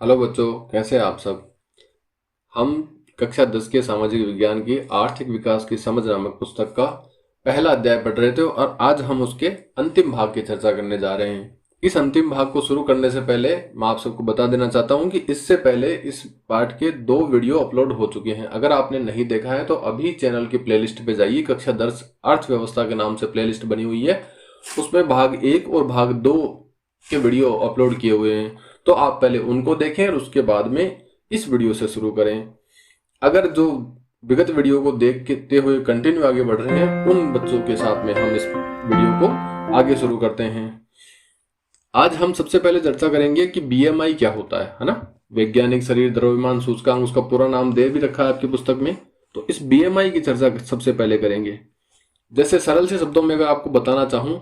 Hello बच्चों, कैसे हैं आप सब। हम कक्षा 10 के सामाजिक विज्ञान की आर्थिक विकास की समझ नामक पुस्तक का पहला अध्याय पढ़ रहे थे और आज हम उसके अंतिम भाग की चर्चा करने जा रहे हैं। इस अंतिम भाग को शुरू करने से पहले मैं आप सबको बता देना चाहता हूं कि इससे पहले इस पाठ के 2 वीडियो अपलोड हो चुके हैं। अगर आपने नहीं देखा है तो अभी चैनल की प्लेलिस्ट पे जाइए। कक्षा 10 अर्थव्यवस्था के नाम से प्लेलिस्ट बनी हुई है, उसमें भाग 1 और भाग 2 के वीडियो अपलोड किए हुए हैं। तो आप पहले उनको देखें और उसके बाद में इस वीडियो से शुरू करें। अगर जो विगत वीडियो को देखते हुए कंटिन्यू आगे बढ़ रहे हैं, उन बच्चों के साथ में हम इस वीडियो को आगे शुरू करते हैं। आज हम सबसे पहले चर्चा करेंगे कि बीएमआई क्या होता है ना। वैज्ञानिक शरीर द्रव्यमान सूचकांक, उसका पूरा नाम दे भी रखा है आपकी पुस्तक में। तो इस बीएमआई की चर्चा सबसे पहले करेंगे। जैसे सरल से शब्दों में अगर आपको बताना चाहूं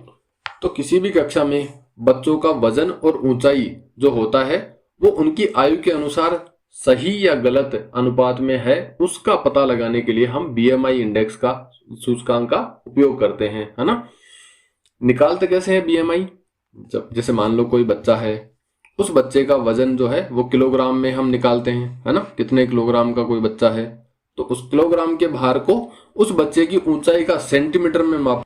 तो किसी भी कक्षा में बच्चों का वजन और ऊंचाई जो होता है वो उनकी आयु के अनुसार सही या गलत अनुपात में है, उसका पता लगाने के लिए हम बीएमआई इंडेक्स का सूचकांक का उपयोग करते हैं, है ना। निकालते कैसे हैं बीएमआई। जब जैसे मान लो कोई बच्चा है, उस बच्चे का वजन जो है वो किलोग्राम में हम निकालते हैं, है ना। कितने किलोग्राम का कोई बच्चा है तो उस किलोग्राम के भार को उस बच्चे की ऊंचाई का सेंटीमीटर में माप,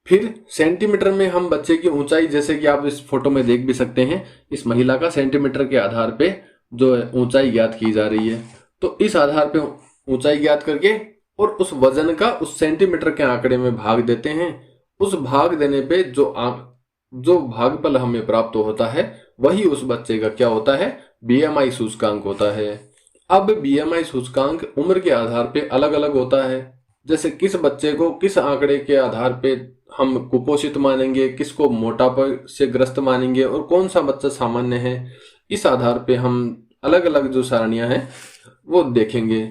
फिर सेंटीमीटर में हम बच्चे की ऊंचाई, जैसे कि आप इस फोटो में देख भी सकते हैं, इस महिला का सेंटीमीटर के आधार पे जो है ऊंचाई ज्ञात की जा रही है। तो इस आधार पे ऊंचाई ज्ञात करके और उस वजन का उस सेंटीमीटर के आंकड़े में भाग देते हैं। उस भाग देने पे जो भागफल हमें प्राप्त होता है वही उस बच्चे का क्या होता है, बीएमआई सूचकांक होता है। अब बीएमआई सूचकांक उम्र के आधार पे अलग अलग होता है। जैसे किस बच्चे को किस आंकड़े के आधार पे हम कुपोषित मानेंगे, किसको मोटापा से ग्रस्त मानेंगे और कौन सा बच्चा सामान्य है, इस आधार पे हम अलग अलग जो सारणियां हैं वो देखेंगे।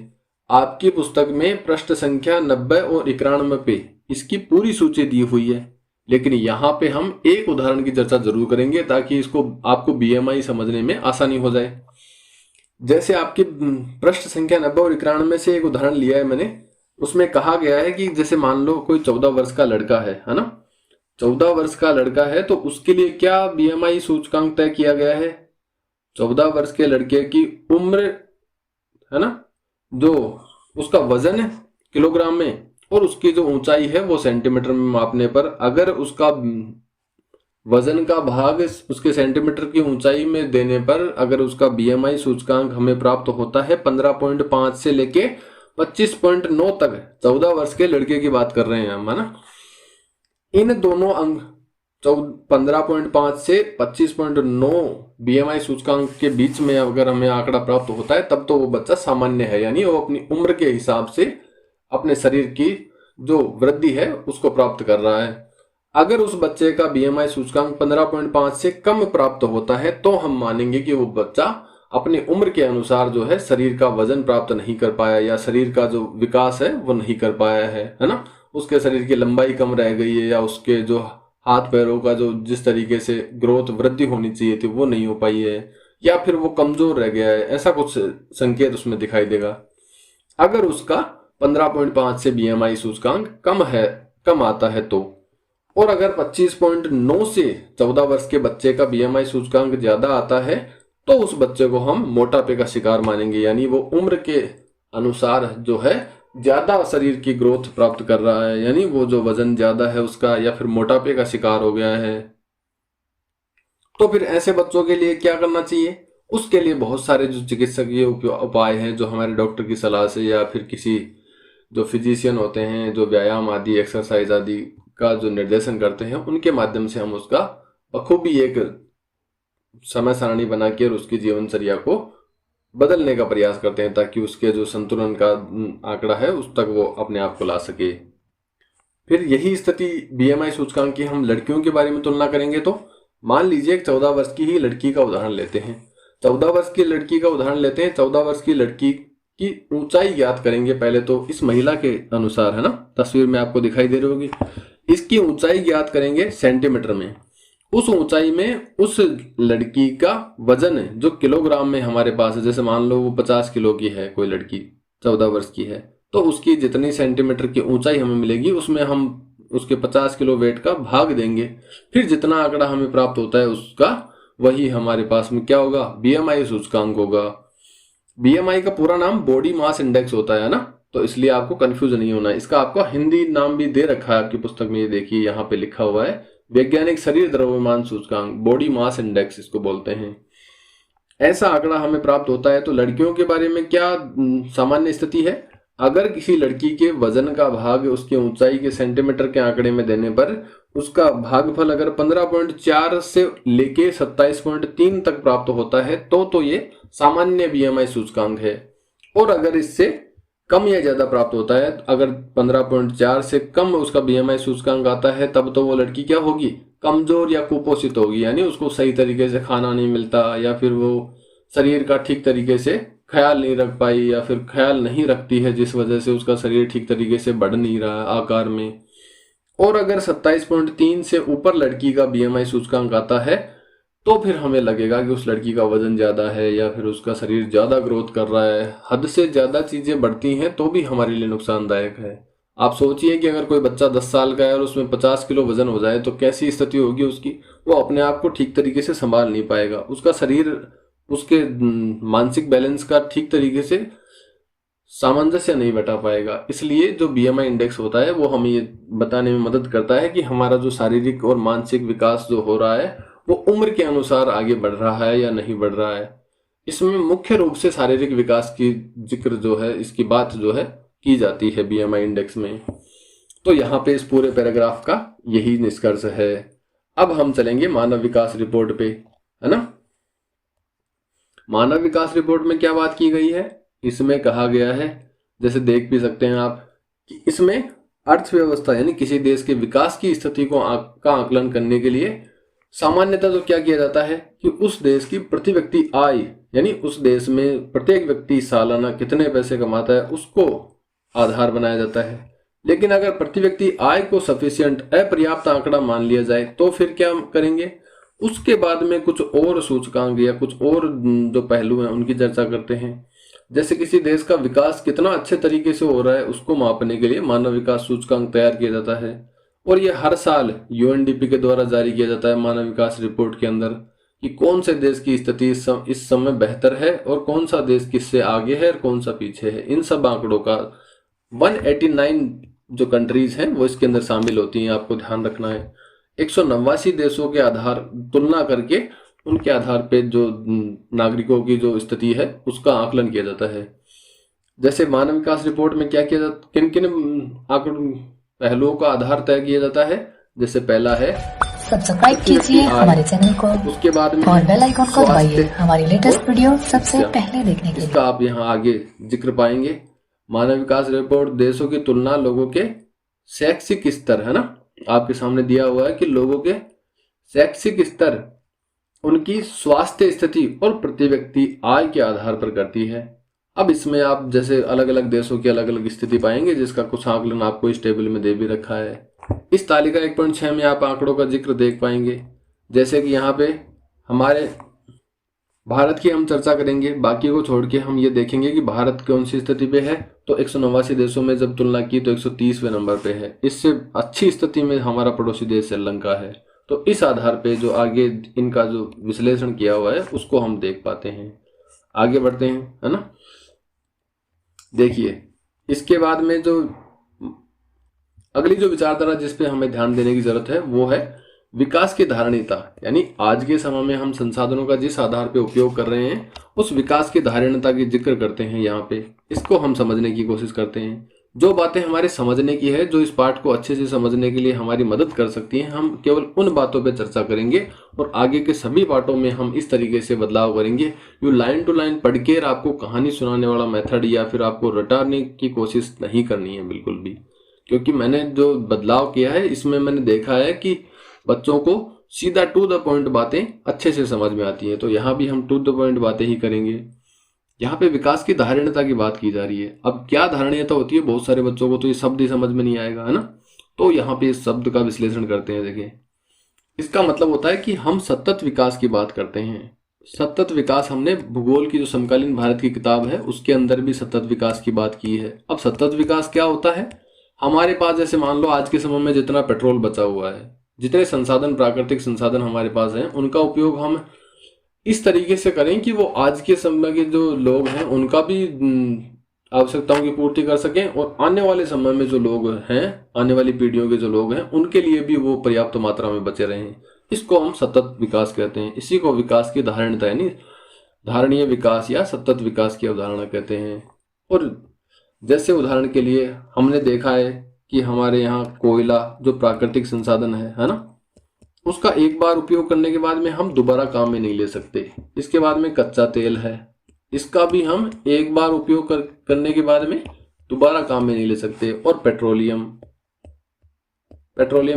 आपकी पुस्तक में पृष्ठ संख्या 90 और 91 पे इसकी पूरी सूची दी हुई है, लेकिन यहाँ पे हम एक उदाहरण की चर्चा जरूर करेंगे ताकि इसको आपको बीएमआई समझने में आसानी हो जाए। जैसे आपकी पृष्ठ संख्या 90 और 91 से एक उदाहरण लिया है मैंने। उसमें कहा गया है कि जैसे मान लो कोई 14 वर्ष का लड़का है ना। 14 वर्ष का लड़का है तो उसके लिए क्या बीएमआई सूचकांक तय किया गया है। 14 वर्ष के लड़के की उम्र, है ना, जो उसका वजन है किलोग्राम में और उसकी जो ऊंचाई है वो सेंटीमीटर में मापने पर अगर उसका वजन का भाग उसके सेंटीमीटर की ऊंचाई में देने पर अगर उसका बीएमआई सूचकांक हमें प्राप्त होता है 15.5 से लेके 25.9 तक। 14 वर्ष के लड़के की बात कर रहे हैं हम, है ना। इन दोनों अंक 15.5 से 25.9 बीएमआई सूचकांक के बीच में अगर हमें आंकड़ा प्राप्त होता है तब तो वो बच्चा सामान्य है, यानी वो अपनी उम्र के हिसाब से अपने शरीर की जो वृद्धि है उसको प्राप्त कर रहा है। अगर उस बच्चे का बीएमआई सूचकांक 15.5 से कम प्राप्त होता है तो हम मानेंगे कि वो बच्चा अपनी उम्र के अनुसार जो है शरीर का वजन प्राप्त नहीं कर पाया या शरीर का जो विकास है वो नहीं कर पाया है ना। उसके शरीर की लंबाई कम रह गई है या उसके जो हाथ पैरों का जो जिस तरीके से ग्रोथ वृद्धि होनी चाहिए थी वो नहीं हो पाई है या फिर वो कमजोर रह गया है, ऐसा कुछ संकेत उसमें दिखाई देगा। अगर उसका 15.5 से बीएमआई सूचकांक कम आता है तो, और अगर 25.9 से 14 वर्ष के बच्चे का बीएमआई सूचकांक ज्यादा आता है तो उस बच्चे को हम मोटापे का शिकार मानेंगे, यानी वो उम्र के अनुसार जो है ज्यादा शरीर की ग्रोथ प्राप्त कर रहा है, यानी वो जो वजन ज्यादा है उसका या फिर मोटापे का शिकार हो गया है। तो फिर ऐसे बच्चों के लिए क्या करना चाहिए। उसके लिए बहुत सारे जो चिकित्सकीय उपाय हैं जो हमारे डॉक्टर की सलाह से या फिर किसी जो फिजिशियन होते हैं जो व्यायाम आदि एक्सरसाइज आदि का जो निर्देशन करते हैं उनके माध्यम से हम उसका बखूबी एक समय सारणी बना के और उसकी जीवनचर्या को बदलने का प्रयास करते हैं ताकि उसके जो संतुलन का आंकड़ा है उस तक वो अपने आप को ला सके। फिर यही स्थिति बीएमआई सूचकांक की हम लड़कियों के बारे में तुलना करेंगे। तो मान लीजिए 14 वर्ष की ही लड़की का उदाहरण लेते हैं। 14 वर्ष की लड़की का उदाहरण लेते हैं। 14 वर्ष की लड़की की ऊंचाई ज्ञात करेंगे पहले तो इस महिला के अनुसार, है ना। तस्वीर में आपको दिखाई दे रही होगी। इसकी ऊंचाई ज्ञात करेंगे सेंटीमीटर में। उस ऊंचाई में उस लड़की का वजन जो किलोग्राम में हमारे पास है, जैसे मान लो वो 50 किलो की है, कोई लड़की 14 वर्ष की है, तो उसकी जितनी सेंटीमीटर की ऊंचाई हमें मिलेगी उसमें हम उसके 50 किलो वेट का भाग देंगे। फिर जितना आंकड़ा हमें प्राप्त होता है उसका वही हमारे पास में क्या होगा, बीएमआई सूचकांक होगा। बीएमआई का पूरा नाम बॉडी मास इंडेक्स होता है ना, तो इसलिए आपको कंफ्यूज नहीं होना है। इसका आपका हिंदी नाम भी दे रखा है आपकी पुस्तक में, ये देखिए यहाँ पे लिखा हुआ है वैज्ञानिक शरीर द्रव्यमान सूचकांक, बॉडी मास इंडेक्स इसको बोलते हैं। ऐसा आंकड़ा हमें प्राप्त होता है। तो लड़कियों के बारे में क्या सामान्य स्थिति है, अगर किसी लड़की के वजन का भाग उसकी ऊंचाई के सेंटीमीटर के आंकड़े में देने पर उसका भागफल अगर 15.4 से लेके 27.3 तक प्राप्त होता है तो ये सामान्य बीएमआई सूचकांक है। और अगर इससे कम या ज्यादा प्राप्त होता है, अगर 15.4 से कम उसका बीएमआई सूचकांक आता है, तब तो वो लड़की क्या होगी, कमजोर या कुपोषित होगी, यानी उसको सही तरीके से खाना नहीं मिलता, या फिर वो शरीर का ठीक तरीके से ख्याल नहीं रख पाई, या फिर ख्याल नहीं रखती है, जिस वजह से उसका शरीर ठीक तरीके से बढ़ नहीं रहा आकार में। और अगर 27.3 से ऊपर लड़की का बीएमआई सूचकांक आता है तो फिर हमें लगेगा कि उस लड़की का वजन ज्यादा है, या फिर उसका शरीर ज्यादा ग्रोथ कर रहा है। हद से ज्यादा चीजें बढ़ती हैं तो भी हमारे लिए नुकसानदायक है। आप सोचिए कि अगर कोई बच्चा 10 साल का है और उसमें 50 किलो वजन हो जाए तो कैसी स्थिति होगी उसकी, वो अपने आप को ठीक तरीके से संभाल नहीं पाएगा, उसका शरीर उसके मानसिक बैलेंस का ठीक तरीके से सामंजस्य नहीं बैठा पाएगा। इसलिए जो बीएमआई इंडेक्स होता है वो हमें ये बताने में मदद करता है कि हमारा जो शारीरिक और मानसिक विकास जो हो रहा है वो उम्र के अनुसार आगे बढ़ रहा है या नहीं बढ़ रहा है। इसमें मुख्य रूप से शारीरिक विकास की जिक्र जो है, इसकी बात जो है की जाती है बीएमआई इंडेक्स में। तो यहाँ पे इस पूरे पैराग्राफ का यही निष्कर्ष है। अब हम चलेंगे मानव विकास रिपोर्ट पे, है ना। मानव विकास रिपोर्ट में क्या बात की गई है, इसमें कहा गया है, जैसे देख भी सकते हैं आप, कि इसमें अर्थव्यवस्था यानी किसी देश के विकास की स्थिति को का आकलन करने के लिए सामान्यतः तो क्या किया जाता है कि उस देश की प्रति व्यक्ति आय, यानी उस देश में प्रत्येक व्यक्ति सालाना कितने पैसे कमाता है उसको आधार बनाया जाता है। लेकिन अगर प्रति व्यक्ति आय को सफिशिएंट अपर्याप्त आंकड़ा मान लिया जाए तो फिर क्या करेंगे, उसके बाद में कुछ और सूचकांक या कुछ और जो पहलू हैं उनकी चर्चा करते हैं। जैसे किसी देश का विकास कितना अच्छे तरीके से हो रहा है उसको मापने के लिए मानव विकास सूचकांक तैयार किया जाता है, और ये हर साल यूएनडीपी के द्वारा जारी किया जाता है मानव विकास रिपोर्ट के अंदर, कि कौन से देश की स्थिति इस समय बेहतर है और कौन सा देश किससे आगे है और कौन सा पीछे है। इन सब आंकड़ों का 189 जो कंट्रीज हैं वो इसके अंदर शामिल होती हैं, आपको ध्यान रखना है। 189 देशों के आधार तुलना करके उनके आधार पे जो नागरिकों की जो स्थिति है उसका आकलन किया जाता है। जैसे मानव विकास रिपोर्ट में क्या किया जाता, किन किन आंकड़ों पहलुओं का आधार तय किया जाता है। जैसे पहला है सब्सक्राइब कीजिए हमारे चैनल को, उसके बाद में और बेल आइकन को दबाइए हमारी लेटेस्ट वीडियो सबसे पहले देखने के लिए। इसका आप यहाँ आगे जिक्र पाएंगे। मानव विकास रिपोर्ट देशों की तुलना लोगों के शैक्षिक स्तर, है ना, आपके सामने दिया हुआ है कि लोगों के शैक्षिक स्तर, उनकी स्वास्थ्य स्थिति और प्रति व्यक्ति आय के आधार पर करती है। अब इसमें आप जैसे अलग अलग देशों की अलग अलग स्थिति पाएंगे, जिसका कुछ आकलन आपको इस टेबल में दे भी रखा है। इस तालिका 1.6 में आप आंकड़ों का जिक्र देख पाएंगे। जैसे कि यहाँ पे हमारे भारत की हम चर्चा करेंगे, बाकी को छोड़ के हम ये देखेंगे कि भारत कौन सी स्थिति पे है। तो 189 देशों में जब तुलना की तो 130वें नंबर पे है। इससे अच्छी स्थिति में हमारा पड़ोसी देश श्रीलंका है। तो इस आधार पे जो आगे इनका जो विश्लेषण किया हुआ है उसको हम देख पाते हैं। आगे बढ़ते हैं, है ना। देखिए इसके बाद में जो अगली जो विचारधारा जिस पे हमें ध्यान देने की जरूरत है वो है विकास की धारणीयता, यानी आज के समय में हम संसाधनों का जिस आधार पे उपयोग कर रहे हैं उस विकास की धारणीयता की जिक्र करते हैं। यहाँ पे इसको हम समझने की कोशिश करते हैं। जो बातें हमारे समझने की है, जो इस पाठ को अच्छे से समझने के लिए हमारी मदद कर सकती हैं, हम केवल उन बातों पे चर्चा करेंगे और आगे के सभी पाठों में हम इस तरीके से बदलाव करेंगे। यू लाइन टू लाइन पढ़ के आपको कहानी सुनाने वाला मेथड या फिर आपको रटाने की कोशिश नहीं करनी है बिल्कुल भी, क्योंकि मैंने जो बदलाव किया है इसमें मैंने देखा है कि बच्चों को सीधा टू द पॉइंट बातें अच्छे से समझ में आती है। तो यहाँ भी हम टू द पॉइंट बातें ही करेंगे। यहाँ पे विकास की धारणीयता की बात की जा रही है। अब क्या धारणीयता होती है, बहुत सारे बच्चों को तो ये शब्द ही समझ में नहीं आएगा, है ना। तो यहाँ पे इस शब्द का विश्लेषण करते हैं। देखिए इसका मतलब होता है कि हम सतत विकास की बात करते हैं। सतत विकास हमने भूगोल की जो समकालीन भारत की किताब है उसके अंदर भी सतत विकास की बात की है। अब सतत विकास क्या होता है, हमारे पास जैसे मान लो आज के समय में जितना पेट्रोल बचा हुआ है, जितने संसाधन प्राकृतिक संसाधन हमारे पास हैं, उनका उपयोग हम इस तरीके से करें कि वो आज के समय के जो लोग हैं उनका भी आवश्यकताओं की पूर्ति कर सकें, और आने वाले समय में जो लोग हैं, आने वाली पीढ़ियों के जो लोग हैं, उनके लिए भी वो पर्याप्त मात्रा में बचे रहें। इसको हम सतत विकास कहते हैं। इसी को विकास की धारणता यानी धारणीय विकास या सतत विकास की अवधारणा कहते हैं। और जैसे उदाहरण के लिए हमने देखा है कि हमारे यहाँ कोयला जो प्राकृतिक संसाधन है ना, उसका एक बार उपयोग करने के बाद में हम दोबारा काम में नहीं ले सकते। इसके बाद में कच्चा तेल है, इसका भी हम एक बार उपयोग करने के बाद में दोबारा काम में नहीं ले सकते। और पेट्रोलियम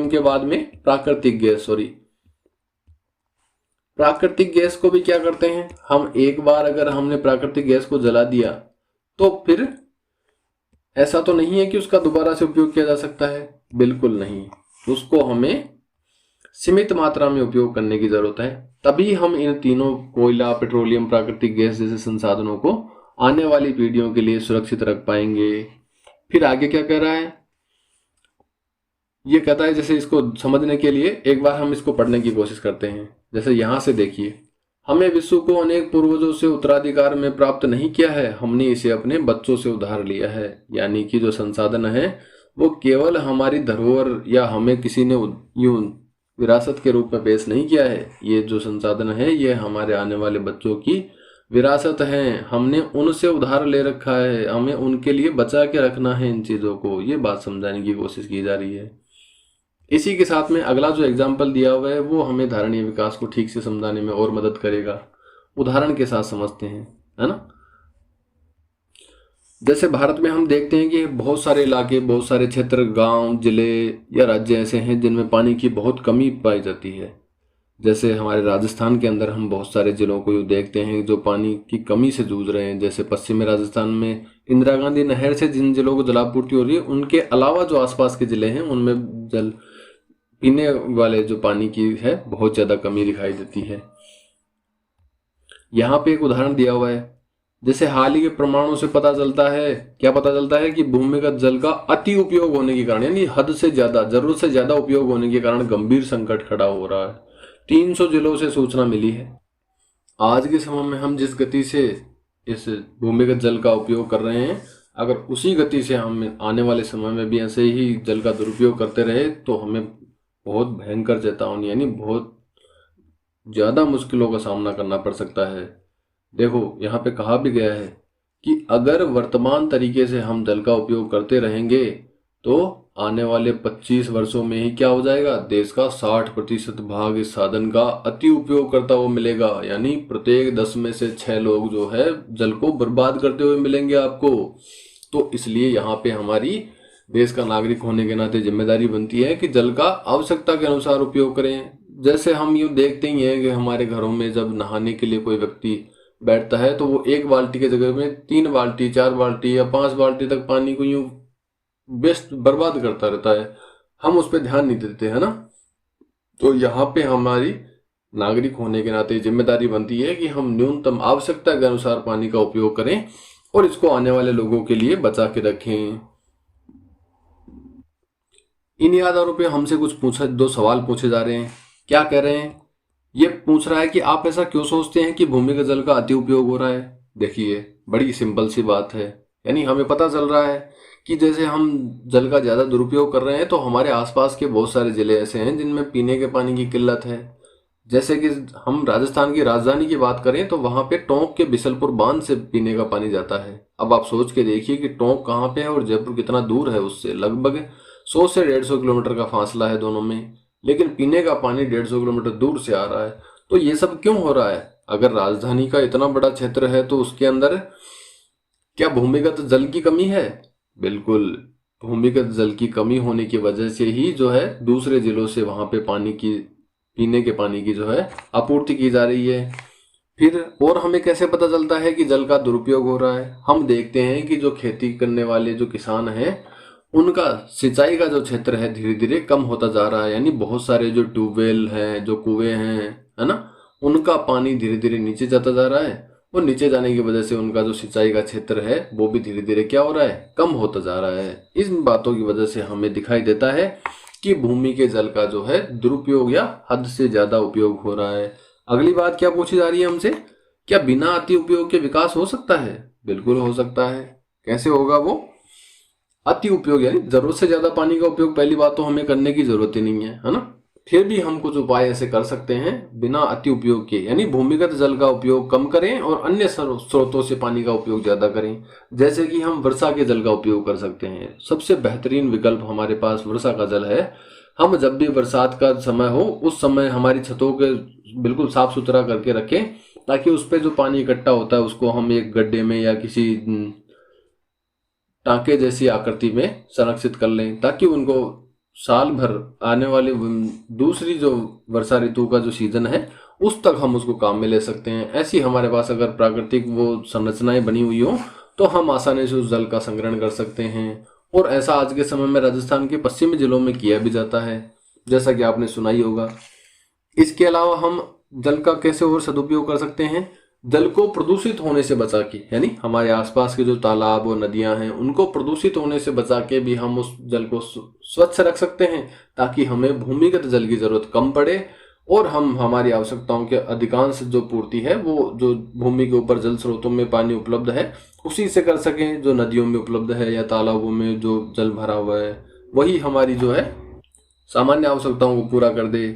के बाद में प्राकृतिक गैस को भी क्या करते हैं हम, एक बार अगर हमने प्राकृतिक गैस को जला दिया तो फिर ऐसा तो नहीं है कि उसका दोबारा से उपयोग किया जा सकता है, बिल्कुल नहीं। उसको हमें सीमित मात्रा में उपयोग करने की जरूरत है, तभी हम इन तीनों कोयला, पेट्रोलियम, प्राकृतिक गैस जैसे संसाधनों को आने वाली पीढ़ियों के लिए सुरक्षित रख पाएंगे। फिर आगे क्या कह रहा है, ये कहता है, जैसे इसको समझने के लिए एक बार हम इसको पढ़ने की कोशिश करते हैं। जैसे यहां से देखिए, हमें विश्व को अनेक पूर्वजों से उत्तराधिकार में प्राप्त नहीं किया है, हमने इसे अपने बच्चों से उधार लिया है। यानी कि जो संसाधन है वो केवल हमारी धरोहर या हमें किसी ने यूं विरासत के रूप में पेश नहीं किया है। ये जो संसाधन है ये हमारे आने वाले बच्चों की विरासत है, हमने उनसे उधार ले रखा है, हमें उनके लिए बचा के रखना है इन चीजों को। ये बात समझाने की कोशिश की जा रही है। इसी के साथ में अगला जो एग्जाम्पल दिया हुआ है वो हमें धारणीय विकास को ठीक से समझाने में और मदद करेगा। उदाहरण के साथ समझते हैं, है ना। जैसे भारत में हम देखते हैं कि बहुत सारे इलाके, बहुत सारे क्षेत्र, गांव, जिले या राज्य ऐसे हैं जिनमें पानी की बहुत कमी पाई जाती है। जैसे हमारे राजस्थान के अंदर हम बहुत सारे जिलों को देखते हैं जो पानी की कमी से जूझ रहे हैं। जैसे पश्चिमी राजस्थान में इंदिरा गांधी नहर से जिन जिलों को जलापूर्ति हो रही है, उनके अलावा जो आसपास के जिले हैं उनमें जल पीने वाले जो पानी की है बहुत ज्यादा कमी दिखाई देती है। यहाँ पे एक उदाहरण दिया हुआ है, जैसे हाल ही के प्रमाणों से पता चलता है, क्या पता चलता है कि भूमिगत जल का अति उपयोग होने के कारण, यानी हद से ज्यादा, जरूरत से ज्यादा उपयोग होने के कारण गंभीर संकट खड़ा हो रहा है। 300 जिलों से सूचना मिली है। आज के समय में हम जिस गति से इस भूमिगत जल का उपयोग कर रहे हैं, अगर उसी गति से हम आने वाले समय में भी ऐसे ही जल का दुरुपयोग करते रहे तो हमें बहुत भयंकर चेतावनी यानी बहुत ज्यादा मुश्किलों का सामना करना पड़ सकता है। देखो यहाँ पे कहा भी गया है कि अगर वर्तमान तरीके से हम जल का उपयोग करते रहेंगे तो आने वाले 25 वर्षों में ही क्या हो जाएगा, देश का 60% भाग इस साधन का अति उपयोग करता हुआ मिलेगा। यानी प्रत्येक 10 में से 6 लोग जो है जल को बर्बाद करते हुए मिलेंगे आपको। तो इसलिए यहाँ पे हमारी देश का नागरिक होने के नाते जिम्मेदारी बनती है कि जल का आवश्यकता के अनुसार उपयोग करें। जैसे हम यूँ देखते ही हैं कि हमारे घरों में जब नहाने के लिए कोई व्यक्ति बैठता है तो वो 1 बाल्टी के जगह में 3 बाल्टी, 4 बाल्टी या 5 बाल्टी तक पानी को यूं बेस्ट बर्बाद करता रहता है। हम उस पर ध्यान नहीं देते, है ना। तो यहाँ पे हमारी नागरिक होने के नाते जिम्मेदारी बनती है कि हम न्यूनतम आवश्यकता के अनुसार पानी का उपयोग करें और इसको आने वाले लोगों के लिए बचा के रखें। इन आधारों पे हमसे कुछ 2 सवाल पूछे जा रहे हैं। क्या कह रहे हैं, ये पूछ रहा है कि आप ऐसा क्यों सोचते हैं कि भूमिगत जल का अति उपयोग हो रहा है। देखिए बड़ी सिंपल सी बात है, यानी हमें पता चल रहा है कि जैसे हम जल का ज्यादा दुरुपयोग कर रहे हैं तो हमारे आसपास के बहुत सारे जिले ऐसे हैं जिनमें पीने के पानी की किल्लत है। जैसे कि हम राजस्थान की राजधानी की बात करें तो वहां पे टोंक के बिसलपुर बांध से पीने का पानी जाता है। अब आप सोच के देखिए कि टोंक कहाँ पे है और जयपुर कितना दूर है उससे, लगभग 100 से 150 किलोमीटर का फासला है दोनों में, लेकिन पीने का पानी 150 किलोमीटर दूर से आ रहा है। तो ये सब क्यों हो रहा है? अगर राजधानी का इतना बड़ा क्षेत्र है तो उसके अंदर क्या भूमिगत जल की कमी है? बिल्कुल, भूमिगत जल की कमी होने की वजह से ही जो है दूसरे जिलों से वहां पे पीने के पानी की जो है आपूर्ति की जा रही है। फिर और हमें कैसे पता चलता है कि जल का दुरुपयोग हो रहा है? हम देखते हैं कि जो खेती करने वाले जो किसान हैं उनका सिंचाई का जो क्षेत्र है धीरे धीरे कम होता जा रहा है। यानी बहुत सारे जो ट्यूबवेल हैं, जो कुएं हैं, है ना, उनका पानी धीरे धीरे नीचे जाता जा रहा है और नीचे जाने की वजह से उनका जो सिंचाई का क्षेत्र है वो भी धीरे धीरे क्या हो रहा है, कम होता जा रहा है। इन बातों की वजह से हमें दिखाई देता है कि भूमि के जल का जो है दुरुपयोग या हद से ज्यादा उपयोग हो रहा है। अगली बात क्या पूछी जा रही है हमसे, क्या बिना अति उपयोग के विकास हो सकता है? बिल्कुल हो सकता है। कैसे होगा वो? अति उपयोग यानी जरूरत से ज्यादा पानी का उपयोग पहली बात तो हमें करने की जरूरत ही नहीं है ना। फिर भी हम कुछ उपाय ऐसे कर सकते हैं बिना अति उपयोग के, यानी भूमिगत जल का उपयोग कम करें और अन्य स्रोतों से पानी का उपयोग ज्यादा करें। जैसे कि हम वर्षा के जल का उपयोग कर सकते हैं। सबसे बेहतरीन विकल्प हमारे पास वर्षा का जल है। हम जब भी बरसात का समय हो उस समय हमारी छतों के बिल्कुल साफ सुथरा करके रखें, ताकि उस पर जो पानी इकट्ठा होता है उसको हम एक गड्ढे में या किसी टांके जैसी आकृति में संरक्षित कर लें, ताकि उनको साल भर आने वाली दूसरी जो वर्षा ऋतु का जो सीजन है उस तक हम उसको काम में ले सकते हैं। ऐसी हमारे पास अगर प्राकृतिक वो संरचनाएं बनी हुई हो तो हम आसानी से उस जल का संग्रहण कर सकते हैं। और ऐसा आज के समय में राजस्थान के पश्चिमी जिलों में किया भी जाता है, जैसा कि आपने सुना ही होगा। इसके अलावा हम जल का कैसे और सदुपयोग कर सकते हैं? जल को प्रदूषित होने से बचा के, यानी हमारे आसपास के जो तालाब और नदियां हैं उनको प्रदूषित होने से बचा के भी हम उस जल को स्वच्छ रख सकते हैं, ताकि हमें भूमिगत जल की जरूरत कम पड़े और हम हमारी आवश्यकताओं के अधिकांश जो पूर्ति है वो जो भूमि के ऊपर जल स्रोतों में पानी उपलब्ध है उसी से कर सकें। जो नदियों में उपलब्ध है या तालाबों में जो जल भरा हुआ है वही हमारी जो है सामान्य आवश्यकताओं को पूरा कर दे।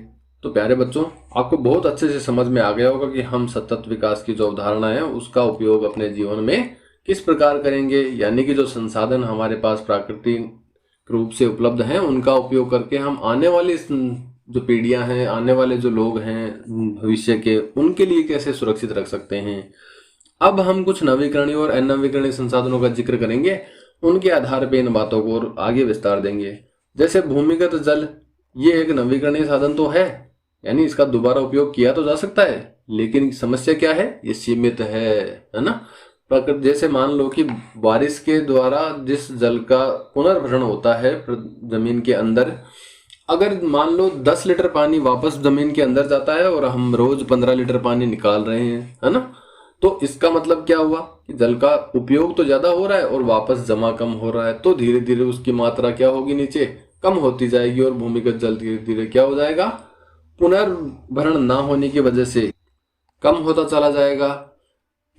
तो प्यारे बच्चों, आपको बहुत अच्छे से समझ में आ गया होगा कि हम सतत विकास की जो अवधारणा है उसका उपयोग अपने जीवन में किस प्रकार करेंगे, यानी कि जो संसाधन हमारे पास प्राकृतिक रूप से उपलब्ध हैं उनका उपयोग करके हम आने वाली जो पीढ़ियां हैं, आने वाले जो लोग हैं भविष्य के, उनके लिए कैसे सुरक्षित रख सकते हैं। अब हम कुछ नवीकरणीय और अनवीकरणीय संसाधनों का जिक्र करेंगे, उनके आधार पर इन बातों को और आगे विस्तार देंगे। जैसे भूमिगत जल, ये एक नवीकरणीय साधन तो है, यानी इसका दोबारा उपयोग किया तो जा सकता है, लेकिन समस्या क्या है? ये सीमित है ना। जैसे मान लो कि बारिश के द्वारा जिस जल का पुनर्भरण होता है जमीन के अंदर, अगर मान लो 10 लीटर पानी वापस जमीन के अंदर जाता है और हम रोज 15 लीटर पानी निकाल रहे हैं, है ना, तो इसका मतलब क्या हुआ कि जल का उपयोग तो ज्यादा हो रहा है और वापस जमा कम हो रहा है। तो धीरे धीरे उसकी मात्रा क्या होगी? नीचे कम होती जाएगी और भूमिगत जल धीरे धीरे क्या हो जाएगा? पुनर्भरण ना होने की वजह से कम होता चला जाएगा।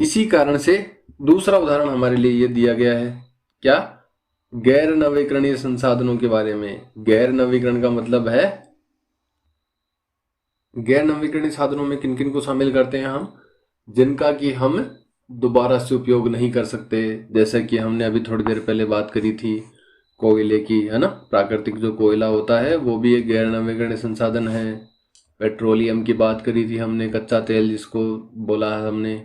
इसी कारण से दूसरा उदाहरण हमारे लिए ये दिया गया है, क्या? गैर नवीकरणीय संसाधनों के बारे में। गैर नवीकरण का मतलब है, गैर नवीकरणीय साधनों में किन किन को शामिल करते हैं हम? जिनका कि हम दोबारा से उपयोग नहीं कर सकते, जैसे कि हमने अभी थोड़ी देर पहले बात करी थी कोयले की, है ना। प्राकृतिक जो कोयला होता है वो भी एक गैर नवीकरणीय संसाधन है। पेट्रोलियम की बात करी थी हमने, कच्चा तेल जिसको बोला है हमने।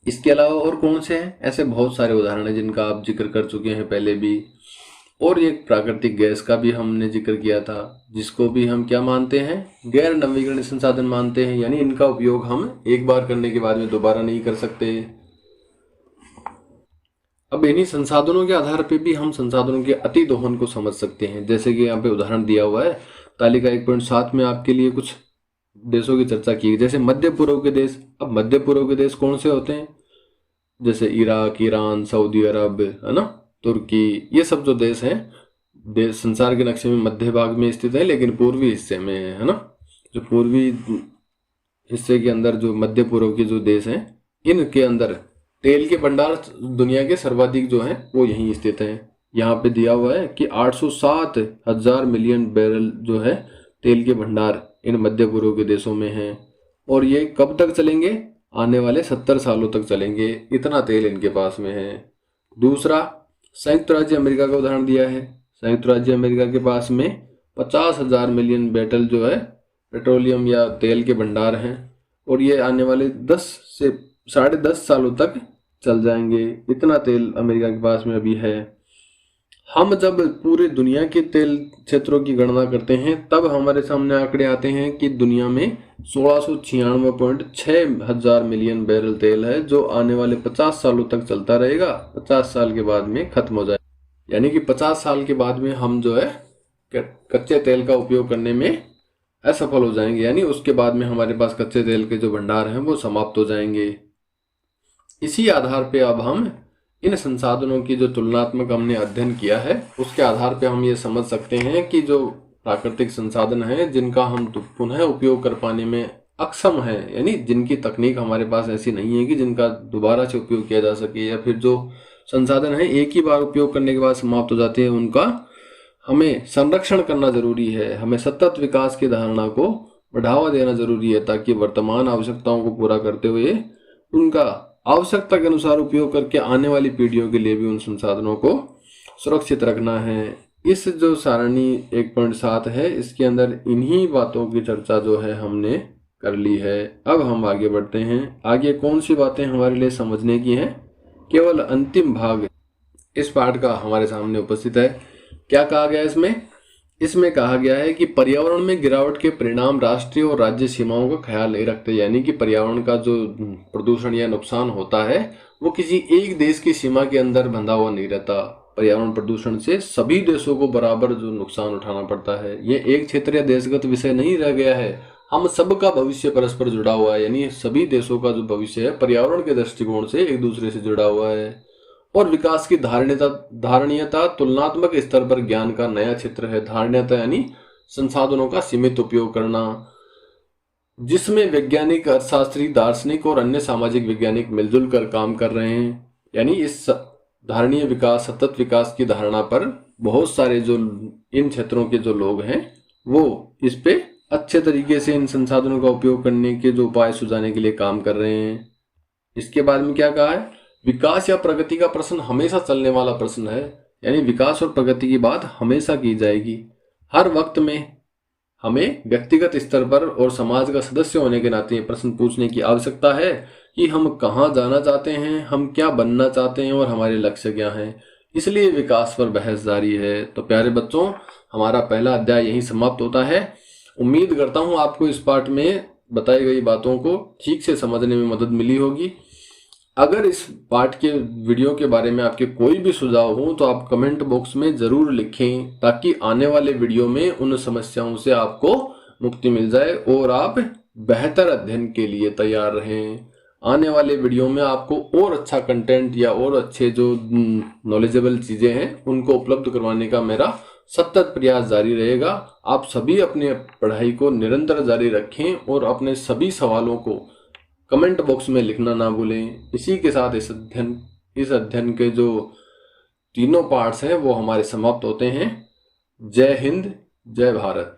इसके अलावा और कौन से हैं? ऐसे बहुत सारे उदाहरण हैं जिनका आप जिक्र कर चुके हैं पहले भी। और एक प्राकृतिक गैस का भी हमने जिक्र किया था, जिसको भी हम क्या मानते हैं? गैर नवीकरणीय संसाधन मानते हैं, यानी इनका उपयोग हम एक बार करने के बाद में दोबारा नहीं कर सकते। अब इन्हीं संसाधनों के आधार पे भी हम संसाधनों के अति दोहन को समझ सकते हैं। जैसे कि यहाँ पे उदाहरण दिया हुआ है, तालिका 1.7 में आपके लिए कुछ देशों की चर्चा की, जैसे मध्य पूर्व के देश। अब मध्य पूर्व के देश कौन से होते हैं? जैसे इराक, ईरान, सऊदी अरब, है ना, तुर्की, ये सब जो देश हैं, देश संसार के नक्शे में मध्य भाग में स्थित है, लेकिन पूर्वी हिस्से में है ना। जो पूर्वी हिस्से के अंदर जो मध्य पूर्व के जो देश हैं, इनके अंदर तेल के भंडार दुनिया के सर्वाधिक जो हैं वो यहीं स्थित हैं। यहाँ पे दिया हुआ है कि 807,000 मिलियन बैरल जो है तेल के भंडार इन मध्य पूर्व के देशों में हैं। और ये कब तक चलेंगे? आने वाले 70 सालों तक चलेंगे, इतना तेल इनके पास में है। दूसरा, संयुक्त राज्य अमेरिका का उदाहरण दिया है। संयुक्त राज्य अमेरिका के पास में 50,000 मिलियन बैरल जो है पेट्रोलियम या तेल के भंडार हैं, और ये आने वाले 10 से 10.5 सालों तक चल जाएंगे, इतना तेल अमेरिका के पास में अभी है। हम जब पूरे दुनिया के तेल क्षेत्रों की गणना करते हैं तब हमारे सामने आंकड़े आते हैं कि दुनिया में 1696.6 हजार मिलियन बैरल तेल है, जो आने वाले 50 सालों तक चलता रहेगा। 50 साल के बाद में खत्म हो जाएगा, यानी कि 50 साल के बाद में हम जो है कच्चे तेल का उपयोग करने में असफल हो जाएंगे, यानी उसके बाद में हमारे पास कच्चे तेल के जो भंडार हैं वो समाप्त हो जाएंगे। इसी आधार पे अब हम इन संसाधनों की जो तुलनात्मक हमने अध्ययन किया है उसके आधार पे हम ये समझ सकते हैं कि जो प्राकृतिक संसाधन हैं जिनका हम पुनः उपयोग कर पाने में अक्षम हैं, यानी जिनकी तकनीक हमारे पास ऐसी नहीं है कि जिनका दोबारा से उपयोग किया जा सके, या फिर जो संसाधन है एक ही बार उपयोग करने के बाद समाप्त हो जाते हैं, उनका हमें संरक्षण करना जरूरी है। हमें सतत विकास की धारणा को बढ़ावा देना जरूरी है, ताकि वर्तमान आवश्यकताओं को पूरा करते हुए उनका आवश्यकता के अनुसार उपयोग करके आने वाली पीढ़ियों के लिए भी उन संसाधनों को सुरक्षित रखना है। इस जो सारणी 1.7 है, इसके अंदर इन्हीं बातों की चर्चा जो है हमने कर ली है। अब हम आगे बढ़ते हैं। आगे कौन सी बातें हमारे लिए समझने की हैं, केवल अंतिम भाग इस पाठ का हमारे सामने उपस्थित है। क्या कहा गया इसमें कहा गया है कि पर्यावरण में गिरावट के परिणाम राष्ट्रीय और राज्य सीमाओं का ख्याल नहीं रखते, यानी कि पर्यावरण का जो प्रदूषण या नुकसान होता है वो किसी एक देश की सीमा के अंदर बंधा हुआ नहीं रहता। पर्यावरण प्रदूषण से सभी देशों को बराबर जो नुकसान उठाना पड़ता है। ये एक क्षेत्र या देशगत विषय नहीं रह गया है, हम सबका भविष्य परस्पर जुड़ा हुआ है, यानी सभी देशों का जो भविष्य है पर्यावरण के दृष्टिकोण से एक दूसरे से जुड़ा हुआ है। और विकास की धारणीयता तुलनात्मक स्तर पर ज्ञान का नया क्षेत्र है। धारणीयता यानी संसाधनों का सीमित उपयोग करना, जिसमें वैज्ञानिक, अर्थशास्त्री, दार्शनिक और अन्य सामाजिक वैज्ञानिक मिलजुल कर काम कर रहे हैं। यानी इस धारणीय विकास, सतत विकास की धारणा पर बहुत सारे जो इन क्षेत्रों के जो लोग हैं वो इस पे अच्छे तरीके से इन संसाधनों का उपयोग करने के जो उपाय सुझाने के लिए काम कर रहे हैं। इसके बाद में क्या कहा है, विकास या प्रगति का प्रश्न हमेशा चलने वाला प्रश्न है, यानी विकास और प्रगति की बात हमेशा की जाएगी। हर वक्त में हमें व्यक्तिगत स्तर पर और समाज का सदस्य होने के नाते प्रश्न पूछने की आवश्यकता है कि हम कहाँ जाना चाहते हैं, हम क्या बनना चाहते हैं और हमारे लक्ष्य क्या हैं। इसलिए विकास पर बहस जारी है। तो प्यारे बच्चों, हमारा पहला अध्याय यहीं समाप्त होता है। उम्मीद करता हूँ आपको इस पाठ में बताई गई बातों को ठीक से समझने में मदद मिली होगी। अगर इस पाठ के वीडियो के बारे में आपके कोई भी सुझाव हो तो आप कमेंट बॉक्स में जरूर लिखें, ताकि आने वाले वीडियो में उन समस्याओं से आपको मुक्ति मिल जाए और आप बेहतर अध्ययन के लिए तैयार रहें। आने वाले वीडियो में आपको और अच्छा कंटेंट या और अच्छे जो नॉलेजेबल चीजें हैं उनको उपलब्ध करवाने का मेरा सतत प्रयास जारी रहेगा। आप सभी अपने पढ़ाई को निरंतर जारी रखें और अपने सभी सवालों को कमेंट बॉक्स में लिखना ना भूलें। इसी के साथ इस अध्ययन के जो तीनों पार्ट्स हैं वो हमारे समाप्त होते हैं। जय हिंद, जय भारत।